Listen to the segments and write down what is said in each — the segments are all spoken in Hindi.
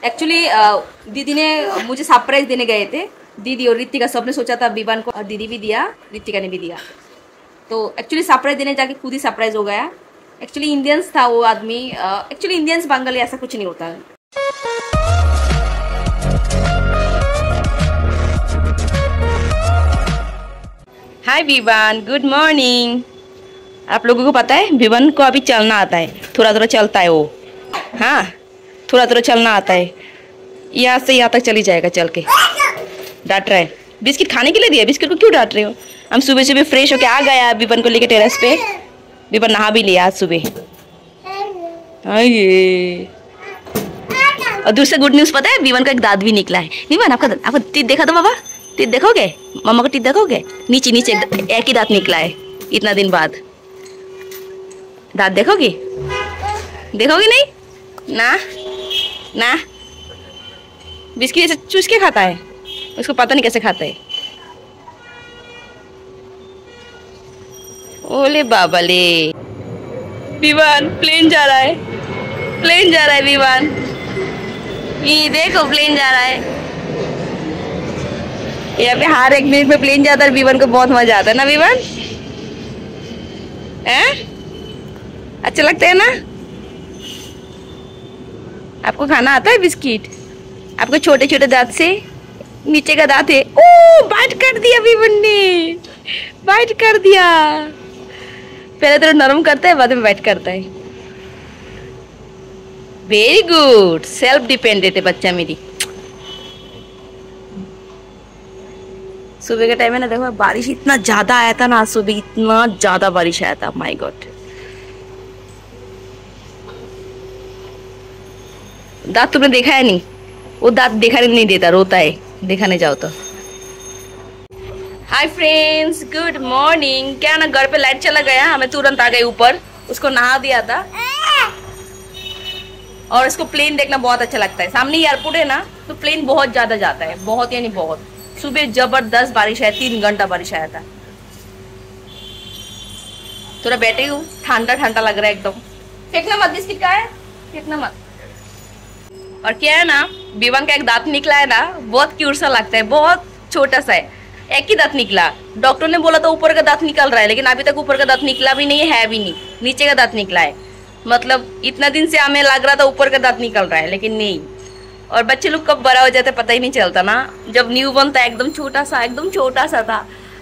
एक्चुअली दीदी ने मुझे सरप्राइज देने गए थे। दीदी और रितिका सबने सोचा था विवान को, और दीदी भी दिया, रितिका ने भी दिया। तो एक्चुअली सरप्राइज देने जाके खुद ही सरप्राइज हो गया। एक्चुअली इंडियंस था वो आदमी। एक्चुअली इंडियंस बंगाली ऐसा कुछ नहीं होता है। हाय विवान, गुड मॉर्निंग। आप लोगों को पता है विवान को अभी चलना आता है, थोड़ा थोड़ा चलता है वो। हाँ, थोड़ा थोड़ा चलना आता है। यहाँ से यहाँ तक चली जाएगा चल के। डांट रहा है। बिस्किट खाने के लिए दिया, बिस्किट को क्यों डांट रहे हो? हम सुबह सुबह फ्रेश होके आ गया विवान को लेके टेरेस पे। विवान नहा भी लिया आज सुबह। आइए। और दूसरा गुड न्यूज़ पता है, विवान का एक दांत भी निकला है। विवान आपका टीथ देखा तो बाबा? टीथ देखोगे? मम्मा का टीथ देखोगे? नीचे नीचे एक ही दांत निकला है इतना दिन बाद। दांत देखोगे? देखोगे नहीं? ना ना, बिस्किट ऐसे चूस के खाता है, उसको पता नहीं कैसे खाता है। ओले बाबा ले। विवान प्लेन जा रहा है, प्लेन जा रहा है विवान। ये देखो प्लेन जा रहा है। यहाँ पे हर एक मिनट में प्लेन जाता है। विवान को बहुत मजा आता है ना विवान? अच्छा लगता है ना? आपको खाना आता है बिस्किट? आपको छोटे छोटे दांत से, नीचे का दांत है। ओ बाइट कर दिया विवान ने, बाइट कर दिया। पहले तो नरम करता है, बाद में बाइट करता है। वेरी गुड, सेल्फ डिपेंडेंट है बच्चा मेरी। सुबह के टाइम में ना देखो बारिश इतना ज्यादा आया था ना, आज सुबह इतना ज्यादा बारिश आया था। My God. दांत तुमने देखा है नहीं? वो दांत दिखाने नहीं देता, रोता है दिखाने जाओ तो। Hi friends, good morning. क्या ना घर पे लाइट चला गया, हमें तुरंत आ गए ऊपर। उसको नहा दिया था। और इसको प्लेन देखना बहुत अच्छा लगता है। सामने एयरपोर्ट है ना, तो प्लेन बहुत ज्यादा जाता है, बहुत यानी बहुत। सुबह जबरदस्त बारिश है, 3 घंटा बारिश आया था। थोड़ा बैठे हूँ, ठंडा ठंडा लग रहा है एकदम। फेंकना मत बिस्किट का है, फेंकना मत। और क्या है ना, विवान का एक दांत निकला है ना, बहुत क्यूट सा लगता है, बहुत छोटा सा है। एक ही दांत निकला। डॉक्टर ने बोला था ऊपर का दांत निकल रहा है, लेकिन अभी तक ऊपर का दांत निकला भी नहीं है भी नहीं। नीचे का दांत निकला है। मतलब इतना दिन से हमें लग रहा था ऊपर का दांत निकल रहा है, लेकिन नहीं। और बच्चे लोग कब बड़ा हो जाते पता ही नहीं चलता ना। जब न्यू बॉर्न था एकदम छोटा सा था,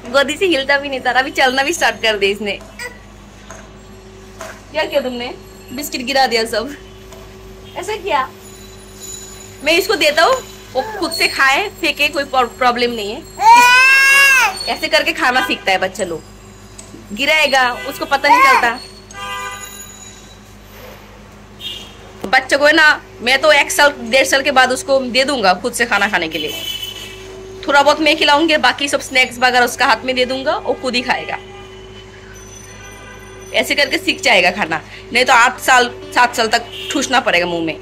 गोदी से हिलता भी नहीं था। अभी चलना भी स्टार्ट कर दिया इसने। क्या किया तुमने? बिस्किट गिरा दिया सब। ऐसा किया? मैं इसको देता हूँ, वो खुद से खाए, फेंके, कोई प्रॉब्लम नहीं है। ऐसे करके खाना सीखता है बच्चा लोग। गिराएगा, उसको पता नहीं चलता। बच्चे को है ना, मैं तो 1 साल 1.5 साल के बाद उसको दे दूंगा खुद से खाना खाने के लिए। थोड़ा बहुत मैं खिलाऊंगी, बाकी सब स्नैक्स वगैरह उसका हाथ में दे दूंगा, वो खुद ही खाएगा। ऐसे करके सीख जाएगा खाना। नहीं तो 8 साल 7 साल तक ठूसना पड़ेगा मुंह में।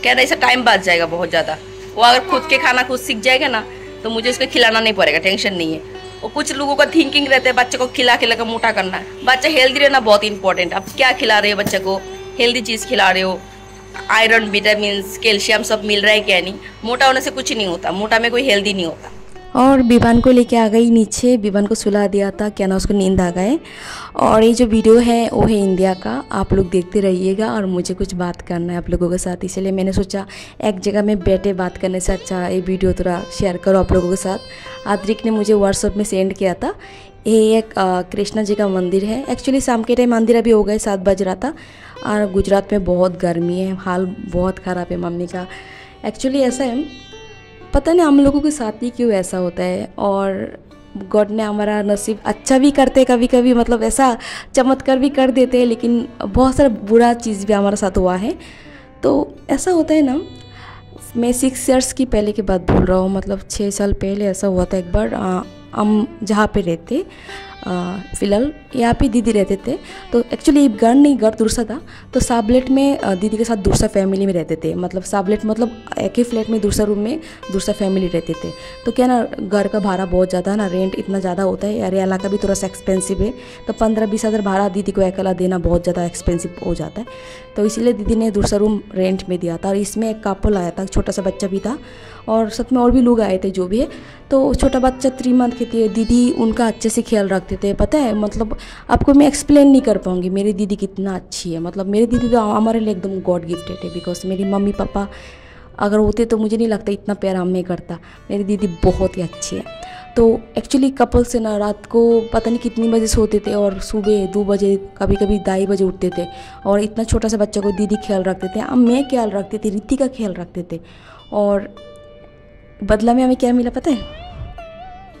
कह रहा ऐसा टाइम बच जाएगा बहुत ज्यादा। वो अगर खुद के खाना खुद सीख जाएगा ना, तो मुझे उसको खिलाना नहीं पड़ेगा, टेंशन नहीं है। और कुछ लोगों का थिंकिंग रहता है बच्चे को खिला खिला कर मोटा करना है। बच्चा हेल्दी रहना बहुत इंपॉर्टेंट। आप क्या खिला रहे हो बच्चे को? हेल्दी चीज खिला रहे हो, आयरन, विटामिन, कैल्शियम सब मिल रहा है क्या नहीं? मोटा होने से कुछ नहीं होता, मोटा में कोई हेल्दी नहीं होता। और विवान को लेके आ गई नीचे। विवान को सुला दिया था, क्या ना उसको नींद आ गए। और ये जो वीडियो है वो है इंडिया का, आप लोग देखते रहिएगा। और मुझे कुछ बात करना है आप लोगों के साथ, इसलिए मैंने सोचा एक जगह में बैठे बात करने से अच्छा ये वीडियो थोड़ा शेयर करो आप लोगों के साथ। आद्रिक ने मुझे व्हाट्सएप में सेंड किया था। ये एक कृष्णा जी का मंदिर है। एक्चुअली शाम के टाइम मंदिर अभी हो गए, 7 बज रहा था। और गुजरात में बहुत गर्मी है, हाल बहुत ख़राब है मम्मी का। एक्चुअली ऐसा है, पता नहीं हम लोगों के साथ ही क्यों ऐसा होता है। और गॉड ने हमारा नसीब अच्छा भी करते हैं कभी कभी, मतलब ऐसा चमत्कार भी कर देते हैं, लेकिन बहुत सारा बुरा चीज़ भी हमारे साथ हुआ है। तो ऐसा होता है ना, मैं 6 ईयर्स की पहले की बात बोल रहा हूँ, मतलब 6 साल पहले ऐसा हुआ था एक बार। हम जहाँ पे रहते फ़िलहाल यहाँ पे दीदी रहते थे। तो एक्चुअली घर नहीं, घर दूसरा था। तो साबलेट में दीदी के साथ दूसरा फैमिली में रहते थे। मतलब साबलेट मतलब एक ही फ्लैट में दूसरा रूम में दूसरा फैमिली रहते थे। तो क्या ना, घर का भाड़ा बहुत ज़्यादा है ना, रेंट इतना ज़्यादा होता है, अरे इलाका भी थोड़ा सा एक्सपेंसिव है। तो 15-20 हज़ार भाड़ा दीदी को अकेला देना बहुत ज़्यादा एक्सपेंसिव हो जाता है। तो इसीलिए दीदी ने दूसरा रूम रेंट में दिया था। और इसमें एक कपल आया था, छोटा सा बच्चा भी था और साथ में और भी लोग आए थे जो भी है। तो छोटा बच्चा 3 मंथ की थी। दीदी उनका अच्छे से ख्याल रखते थे, पता है। मतलब आपको मैं एक्सप्लेन नहीं कर पाऊँगी मेरी दीदी कितना अच्छी है। मतलब मेरी दीदी तो हमारे लिए एकदम गॉड गिफ्टेड है। बिकॉज मेरी मम्मी पापा अगर होते तो मुझे नहीं लगता इतना प्यार हमें करता। मेरी दीदी बहुत ही अच्छी है। तो एक्चुअली कपल से ना रात को पता नहीं कितनी बजे सोते थे और सुबह 2 बजे, कभी कभी 2:30 बजे उठते थे। और इतना छोटा सा बच्चा को दीदी ख्याल रखते थे। अब मैं ख्याल रखते थे, रीति का ख्याल रखते थे। और बदला में हमें क्या मिला पता है?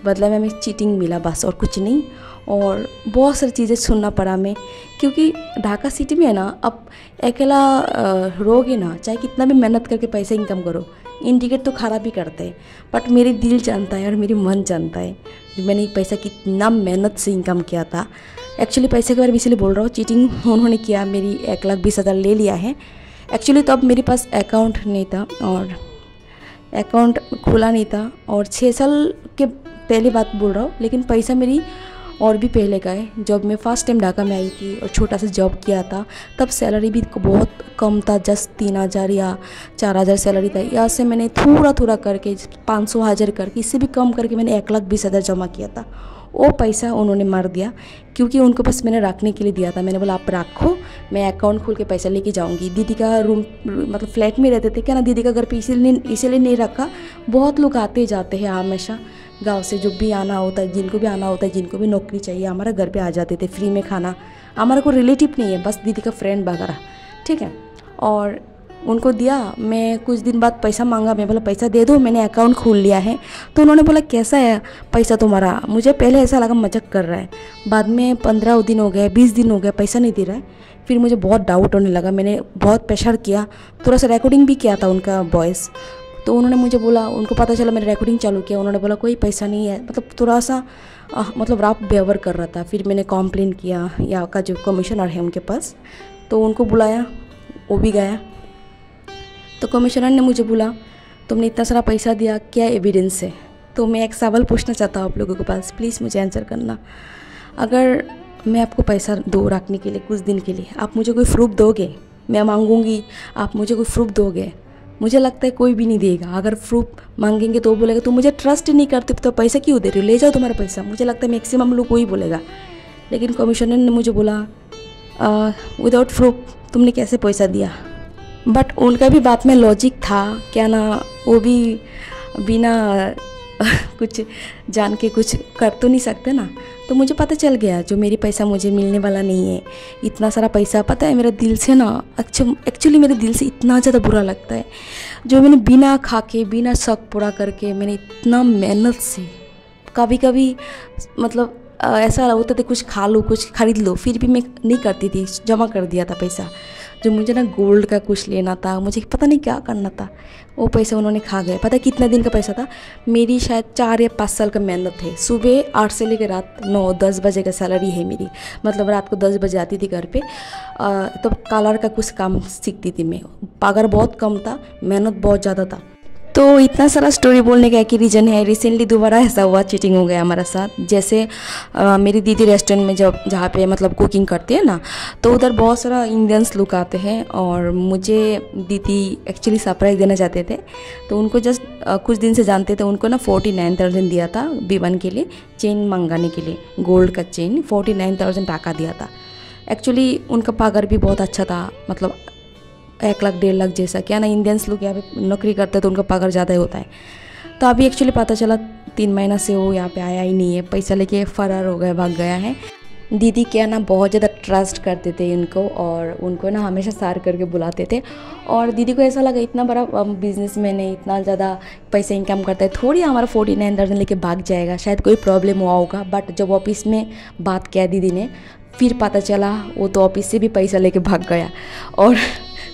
बदला में हमें चीटिंग मिला, बस और कुछ नहीं। और बहुत सारी चीज़ें सुनना पड़ा हमें, क्योंकि ढाका सिटी में है ना, अब अकेला रहोगे ना, चाहे कितना भी मेहनत करके पैसा इनकम करो, इंडिकेट तो खराब ही करता है। बट मेरे दिल जानता है और मेरी मन जानता है मैंने पैसा कितना मेहनत से इनकम किया था। एक्चुअली पैसे के बारे में इसलिए बोल रहा हूँ, चीटिंग उन्होंने किया, मेरी 1,20,000 ले लिया है। एक्चुअली तब मेरे पास अकाउंट नहीं था और अकाउंट खुला नहीं था। और 6 साल के पहले बात बोल रहा हूँ, लेकिन पैसा मेरी और भी पहले का है। जब मैं फर्स्ट टाइम ढाका में आई थी और छोटा सा जॉब किया था, तब सैलरी भी बहुत कम था, जस्ट 3,000 या 4,000 सैलरी था। यहाँ से मैंने थोड़ा थोड़ा करके 500 हज़ार करके, इससे भी कम करके मैंने 1,20,000 जमा किया था। वो पैसा उन्होंने मार दिया, क्योंकि उनको बस मैंने रखने के लिए दिया था। मैंने बोला आप रखो, मैं अकाउंट खोल के पैसा लेके जाऊंगी। दीदी का रूम मतलब फ्लैट में रहते थे क्या ना, दीदी का घर पे इसीलिए नहीं रखा। बहुत लोग आते जाते हैं हमेशा गांव से, जो भी आना होता है, जिनको भी आना होता है, जिनको भी नौकरी चाहिए, हमारे घर पे आ जाते थे फ्री में खाना। हमारा कोई रिलेटिव नहीं है, बस दीदी का फ्रेंड वगैरह, ठीक है। और उनको दिया। मैं कुछ दिन बाद पैसा मांगा, मैं बोला पैसा दे दो, मैंने अकाउंट खोल लिया है। तो उन्होंने बोला कैसा है पैसा तुम्हारा? मुझे पहले ऐसा लगा मजाक कर रहा है। बाद में 15 दिन हो गए, 20 दिन हो गए, पैसा नहीं दे रहा है। फिर मुझे बहुत डाउट होने लगा। मैंने बहुत प्रेशर किया, थोड़ा सा रिकॉर्डिंग भी किया था उनका वॉइस। तो उन्होंने मुझे बोला, उनको पता चला मैंने रिकॉर्डिंग चालू किया। उन्होंने बोला कोई पैसा नहीं है, मतलब थोड़ा सा मतलब रफ व्यवहार कर रहा था। फिर मैंने कंप्लेन किया यहाँ का जो कमिश्नर है उनके पास। तो उनको बुलाया, वो भी गया। तो कमिश्नर ने मुझे बोला तुमने इतना सारा पैसा दिया, क्या एविडेंस है? तो मैं एक सवाल पूछना चाहता हूँ आप लोगों के पास, प्लीज़ मुझे आंसर करना। अगर मैं आपको पैसा दो रखने के लिए कुछ दिन के लिए, आप मुझे कोई प्रूफ दोगे? मैं मांगूंगी, आप मुझे कोई प्रूफ दोगे? मुझे लगता है कोई भी नहीं देगा। अगर प्रूफ मांगेंगे तो बोलेगा तुम मुझे ट्रस्ट नहीं करते तो पैसा क्यों दे रहे हो, ले जाओ तुम्हारा पैसा। मुझे लगता है मैक्सिमम लोग वही बोलेगा। लेकिन कमिश्नर ने मुझे बोला विदाउट प्रूफ तुमने कैसे पैसा दिया? बट उनका भी बात में लॉजिक था क्या ना, वो भी बिना कुछ जान के कुछ कर तो नहीं सकते ना। तो मुझे पता चल गया जो मेरी पैसा मुझे मिलने वाला नहीं है। इतना सारा पैसा, पता है मेरा दिल से ना, एक्चुअली मेरे दिल से इतना ज़्यादा बुरा लगता है जो मैंने बिना खा के, बिना शक पूरा करके, मैंने इतना मेहनत से, कभी कभी मतलब ऐसा होता था कुछ खा लो, कुछ खरीद लो, फिर भी मैं नहीं करती थी, जमा कर दिया था पैसा। जो मुझे ना गोल्ड का कुछ लेना था, मुझे पता नहीं क्या करना था, वो पैसा उन्होंने खा गए। पता है कितना दिन का पैसा था? मेरी शायद 4 या 5 साल का मेहनत है। सुबह 8 से लेकर रात 9-10 बजे का सैलरी है मेरी। मतलब रात को 10 बजे आती थी घर पे, तो कलर का कुछ काम सीखती थी मैं। पगार बहुत कम था, मेहनत बहुत ज़्यादा था। तो इतना सारा स्टोरी बोलने का एक ही रीज़न है, रिसेंटली दोबारा ऐसा हुआ, चीटिंग हो गया हमारा साथ। जैसे मेरी दीदी रेस्टोरेंट में जब जहाँ पे मतलब कुकिंग करते हैं ना, तो उधर बहुत सारा इंडियंस लोग आते हैं और मुझे दीदी एक्चुअली सरप्राइज़ देना चाहते थे। तो उनको जस्ट कुछ दिन से जानते थे, उनको ना 49,000 दिया था B1 के लिए, चेन मंगाने के लिए, गोल्ड का चेन 49,000 टाका दिया था। एक्चुअली उनका पगार भी बहुत अच्छा था, मतलब 1 लाख 1.5 लाख जैसा। क्या ना, इंडियंस लोग यहाँ पे नौकरी करते हैं तो उनका पगार ज़्यादा ही होता है। तो अभी एक्चुअली पता चला 3 महीना से वो यहाँ पे आया ही नहीं है, पैसा लेके फरार हो गया, भाग गया है। दीदी क्या ना बहुत ज़्यादा ट्रस्ट करते थे इनको और उनको ना हमेशा सार करके बुलाते थे। और दीदी को ऐसा लगा इतना बड़ा बिजनेसमैन है, इतना ज़्यादा पैसा इनकम करता है, थोड़ी हमारा 49,000 लेके भाग जाएगा, शायद कोई प्रॉब्लम हुआ होगा। बट जब ऑफिस में बात किया दीदी ने, फिर पता चला वो तो ऑफिस से भी पैसा लेके भाग गया और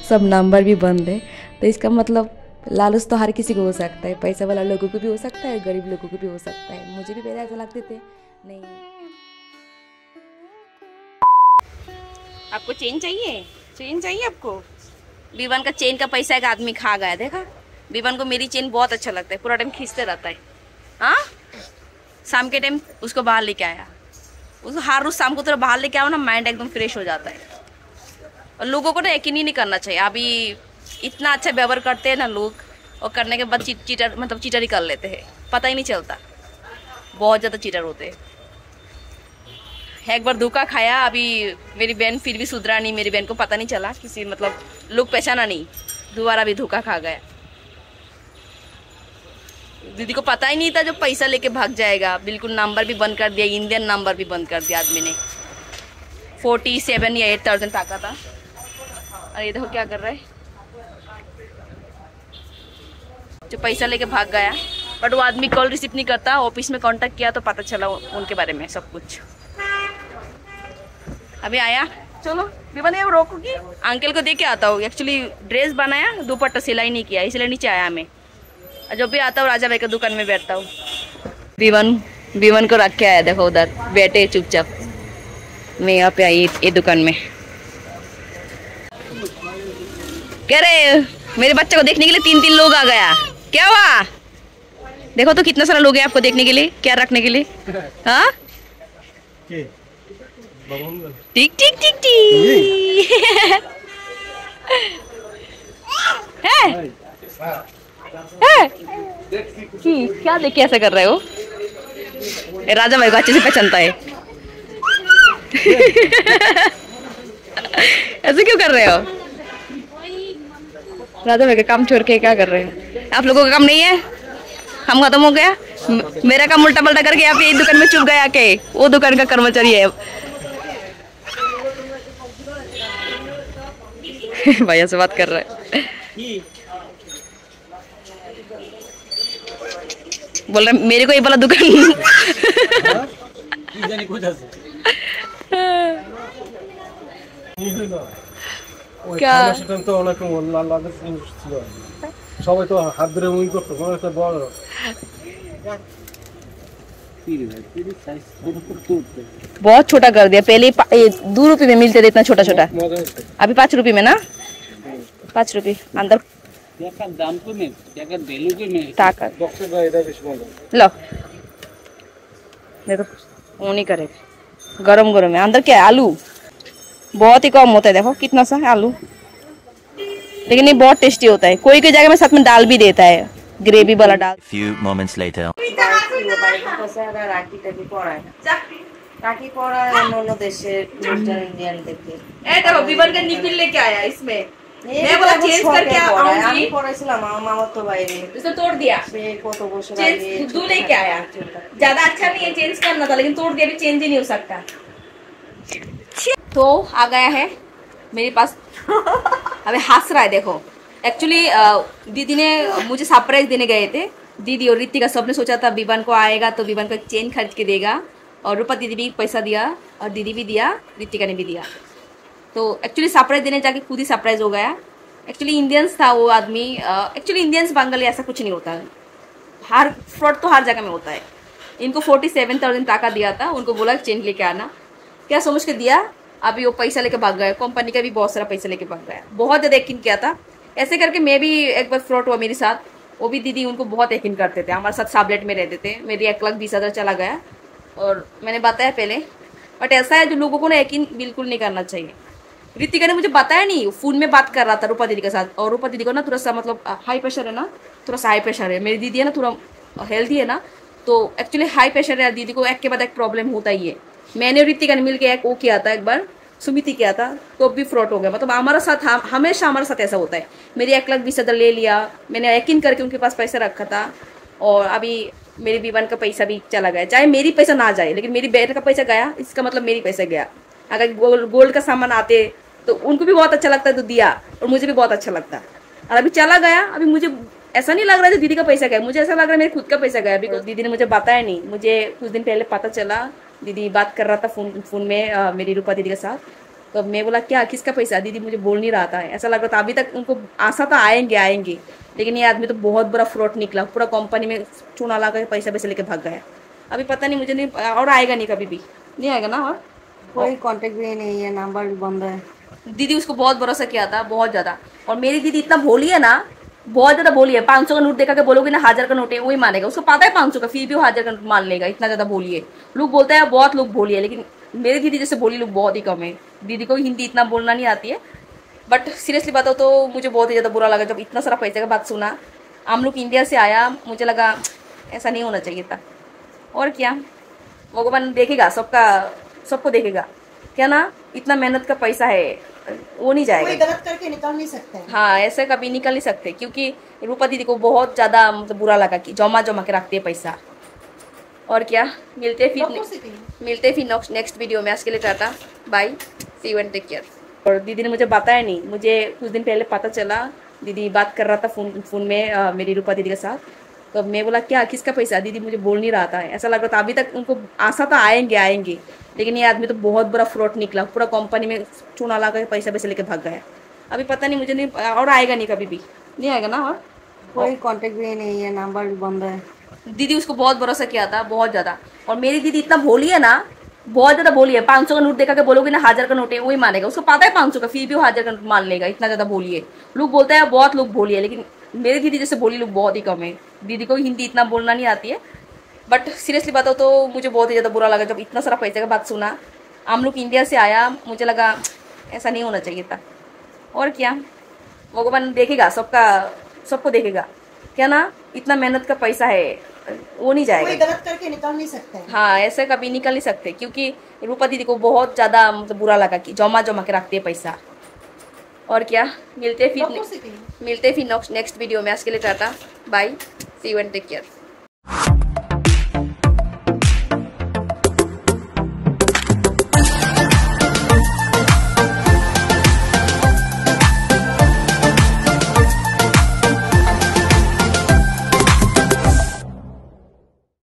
सब नंबर भी बंद है। तो इसका मतलब लालच तो हर किसी को हो सकता है, पैसा वाला लोगों को भी हो सकता है, गरीब लोगों को भी हो सकता है। मुझे भी पहले ऐसा लगते थे नहीं। आपको चेन चाहिए? चेन चाहिए आपको? विवान का चेन का पैसा एक आदमी खा गया, देखा? विवान को मेरी चेन बहुत अच्छा लगता है, पूरा टाइम खींचते रहता है। हाँ, शाम के टाइम उसको बाहर लेके आया, उसको हर रोज शाम को थोड़ा बाहर लेके आओ ना, माइंड एकदम फ्रेश हो जाता है। और लोगों को ना यकीन ही नहीं करना चाहिए। अभी इतना अच्छा व्यवहार करते हैं ना लोग, और करने के बाद चीटर मतलब चीटर ही कर लेते हैं, पता ही नहीं चलता। बहुत ज़्यादा चीटर होते हैं। एक बार धोखा खाया, अभी मेरी बहन फिर भी सुधरा नहीं, मेरी बहन को पता नहीं चला, किसी मतलब लोग पहचाना नहीं, दोबारा भी धोखा खा गया। दीदी को पता ही नहीं था जो पैसा लेके भाग जाएगा, बिल्कुल नंबर भी बंद कर दिया, इंडियन नंबर भी बंद कर दिया आदमी ने। 47 या 8,000 टाका था। और ये देखो क्या कर रहा है, जो पैसा लेके भाग गया। बट वो आदमी कॉल रिसीव नहीं करता। ऑफिस में कांटेक्ट किया तो पता चला उनके बारे में सब कुछ। अभी आया, चलो विवान ये रोकोगी, अंकल को दे के आता हूँ। एक्चुअली ड्रेस बनाया, दुपट्टा सिलाई नहीं किया, इसलिए नीचे आया मैं। जब भी आता हूँ राजा भाई के दुकान में बैठता हूँ। विवान को रख के आया, देखो उधर बैठे चुपचाप। मैं यहाँ पे आई ये दुकान में। कह रहे मेरे बच्चे को देखने के लिए 3 लोग आ गया। क्या हुआ? देखो तो कितना सारा लोग है आपको देखने के लिए, क्या रखने के लिए। हाँ, टिक टिक टिक टिक है? क्या देख के ऐसा कर रहे हो? राजा भाई को अच्छे से पहचानता है। ऐसे क्यों कर रहे हो? राजा भाई का काम छोड़ के क्या कर रहे हो? आप लोगों का काम नहीं है, हम खत्म हो गया। मेरा काम उल्टा पल्टा करके आप ये दुकान में चुप गया के, वो दुकान का कर्मचारी है। भैया से बात कर रहा है, बोल रहे मेरे को ये वाला दुकान। क्या সবাই তো হাত ধরে মুই করতো, কোনো একটা বড় बहुत छोटा कर दिया। पहले 2 रुपए में मिलते थे इतना छोटा छोटा, अभी 5 रुपए में ना, 5 रुपए अंदर दाम तो नहीं, लो देखो वो नहीं करे, गरम गरम है। अंदर क्या है? आलू बहुत ही कम होता है, देखो कितना सा आलू, लेकिन ये बहुत टेस्टी होता है। कोई कोई जगह में साथ में दाल भी देता है, ग्रेवी वाला दाल। Few moments later. রাখি পরা অন্য দেশে ইন্ডিয়ান দেখে देखो विवान का निकल लेके आया इसमें, मैं बोला चेंज करके आऊंगी। আমি পড়াইছিলাম আমার মামার তো বাইরে, इसने तोड़ दिया, সে কত বছর चेंज আগে खुद लेके आया। ज्यादा अच्छा नहीं है, चेंज करना था, लेकिन तोड़ दिया, भी चेंज ही नहीं हो सकता। तो आ गया है मेरे पास। अबे हंस रहा है देखो। एक्चुअली दीदी ने मुझे सरप्राइज देने गए थे। दीदी और रितिका सबने सोचा था विवान को आएगा तो विवान को चेन खरीद के देगा, और रूपा दीदी भी पैसा दिया, और दीदी भी दिया, रितिका ने भी दिया। तो एक्चुअली सरप्राइज देने जाके खुद ही सरप्राइज हो गया। एक्चुअली इंडियंस था वो आदमी। एक्चुअली इंडियंस बंगाली ऐसा कुछ नहीं होता है, हर फ्रॉड तो हर जगह में होता है। इनको 47,000 टाका दिया था, उनको बोला चेन लेके आना, क्या समझ के दिया। अभी वो पैसा लेके भाग गया, कंपनी का भी बहुत सारा पैसा लेके भाग गया। बहुत ज़्यादा यकीन किया था। ऐसे करके मैं भी एक बार फ्रॉड हुआ मेरे साथ। वो भी दीदी उनको बहुत यकीन करते थे, हमारे साथ साबलेट में रहते थे। मेरी 1,20,000 चला गया, और मैंने बताया पहले। बट ऐसा है जो लोगों को ना यकीन बिल्कुल नहीं करना चाहिए। रितिका ने मुझे बताया नहीं, फोन में बात कर रहा था रूपा दीदी के साथ, और रूपा दीदी को ना थोड़ा सा मतलब हाई प्रेशर है ना, थोड़ा सा हाई प्रेशर है। मेरी दीदी है ना थोड़ा हेल्दी है ना, तो एक्चुअली हाई प्रेशर है दीदी को, एक के बाद एक प्रॉब्लम होता ही है। मैंने और रितिका ने मिलकर एक वो किया था, एक बार सुमिति किया था, तो भी फ्रॉड हो गया। मतलब हमारा साथ हमेशा हमारे साथ ऐसा होता है। मेरी 1,20,000 ले लिया, मैंने यकीन करके उनके पास पैसा रखा था, और अभी मेरे विवान का पैसा भी चला गया। चाहे मेरी पैसा ना जाए, लेकिन मेरी बहन का पैसा गया, इसका मतलब मेरी पैसा गया। अगर गोल्ड का सामान आते तो उनको भी बहुत अच्छा लगता है, तो दिया, और मुझे भी बहुत अच्छा लगता। और अभी चला गया। अभी मुझे ऐसा नहीं लग रहा है दीदी का पैसा गया, मुझे ऐसा लग रहा है मेरे खुद का पैसा गया। बिकॉज दीदी ने मुझे बताया नहीं, मुझे कुछ दिन पहले पता चला। दीदी बात कर रहा था फोन में मेरी रूपा दीदी के साथ, तो मैं बोला क्या किसका पैसा? दीदी मुझे बोल नहीं रहा था, ऐसा लग रहा था। अभी तक उनको आशा था आएंगे, लेकिन ये आदमी तो बहुत बड़ा फ्रॉड निकला। पूरा कंपनी में चूना लगा के पैसा लेके भाग गया। अभी पता नहीं, मुझे नहीं, और आएगा नहीं, कभी भी नहीं आएगा ना। और कोई कांटेक्ट भी नहीं है, नंबर भी बंद है। दीदी उसको बहुत भरोसा किया था, बहुत ज्यादा। और मेरी दीदी इतना भोली है ना, बहुत ज्यादा भोली है। 500 का नोट देखा के बोलोगे ना 1000 का नोट है, वही मानेगा। उसको पता है 500 का, फिर भी वो 1000 का नोट मान लेगा। इतना ज्यादा भोली है। लोग बोलते हैं बहुत लोग भोली है, लेकिन मेरी दीदी जैसे भोली लोग बहुत ही कम है। दीदी को हिंदी इतना बोलना नहीं आती है। बट सीरियसली बताओ तो मुझे बहुत ही ज्यादा बुरा लगा जब इतना सारा पैसे का बात सुना। हम लोग इंडिया से आया, मुझे लगा ऐसा नहीं होना चाहिए था। और क्या, भगवान देखेगा सबका, सबको देखेगा। क्या ना, इतना मेहनत का पैसा है, वो नहीं जाएगा। कोई गलत करके निकाल नहीं सकते। हाँ, ऐसे कभी निकल नहीं सकते, क्योंकि रूपा दीदी को बहुत ज्यादा मतलब बुरा लगा कि जमा जमा के रखते हैं पैसा। और क्या, मिलते फिर नेक्स्ट वीडियो में। आज के लिए tata bye, see you and take care. और दीदी ने मुझे बताया नहीं, मुझे कुछ दिन पहले पता चला। दीदी बात कर रहा था फोन में मेरी रूपा दीदी के साथ। तो मैं बोला क्या, किसका पैसा? दीदी मुझे बोल नहीं रहा था। ऐसा लग रहा था अभी तक उनको आशा था आएंगे, लेकिन ये आदमी तो बहुत बड़ा फ्रॉड निकला। पूरा कंपनी में चूना लगा पैसा लेके भाग गया। अभी पता नहीं, मुझे नहीं, और आएगा नहीं, कभी भी नहीं आएगा ना। और कोई कांटेक्ट भी नहीं है, नंबर भी बंद है। दीदी उसको बहुत भरोसा किया था, बहुत ज्यादा। और मेरी दीदी इतना भोली है ना, बहुत ज्यादा भोली है। 500 का नोट देखा के बोलोगे ना 1000 का नोट है, वही मानेगा। उसको पता है 500 का, फिर भी वो 1000 का नोट मान लेगा। इतना ज्यादा भोली है। लोग बोलते हैं बहुत लोग भोली है, लेकिन मेरी दीदी जैसे भोली लोग बहुत ही कम है। दीदी को हिंदी इतना बोलना नहीं आती है। बट सीरियसली बताओ तो मुझे बहुत ही ज्यादा बुरा लगा जब इतना सारा पैसे का बात सुना। हम लोग इंडिया से आया, मुझे लगा ऐसा नहीं होना चाहिए था। और क्या, भगवान देखेगा सबका, सबको देखेगा। क्या ना, इतना मेहनत का पैसा है, वो नहीं जाएगा। कोई गलत करके निकाल नहीं सकते। हाँ, ऐसे कभी निकल नहीं सकते, क्योंकि रूपा दीदी को बहुत ज्यादा मतलब बुरा लगा कि जमा जमा के रखते हैं पैसा। और क्या, मिलते फिर नेक्स्ट वीडियो में। आज के लिए tata bye, see you and take care.